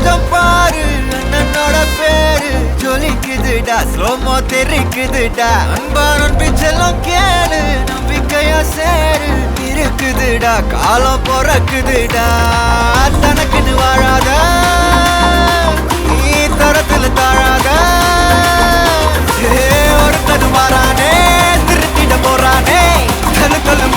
அக்கம் பாரு அண்ணனோட பேரு ஜொலிக்குதுடா ஸ்லோமோ தெரிக்குதுடா அன்பானன் பிச்செல்லாம் கேளு நம்பிக்கையா சேரு இருக்குதுடா காலம் பொறக்குதுடா தனக்குன்னு வாழாத நீ தரத்துல தாழாத ஒருத்தனு மாறானே திருத்திட போறானே கல்லு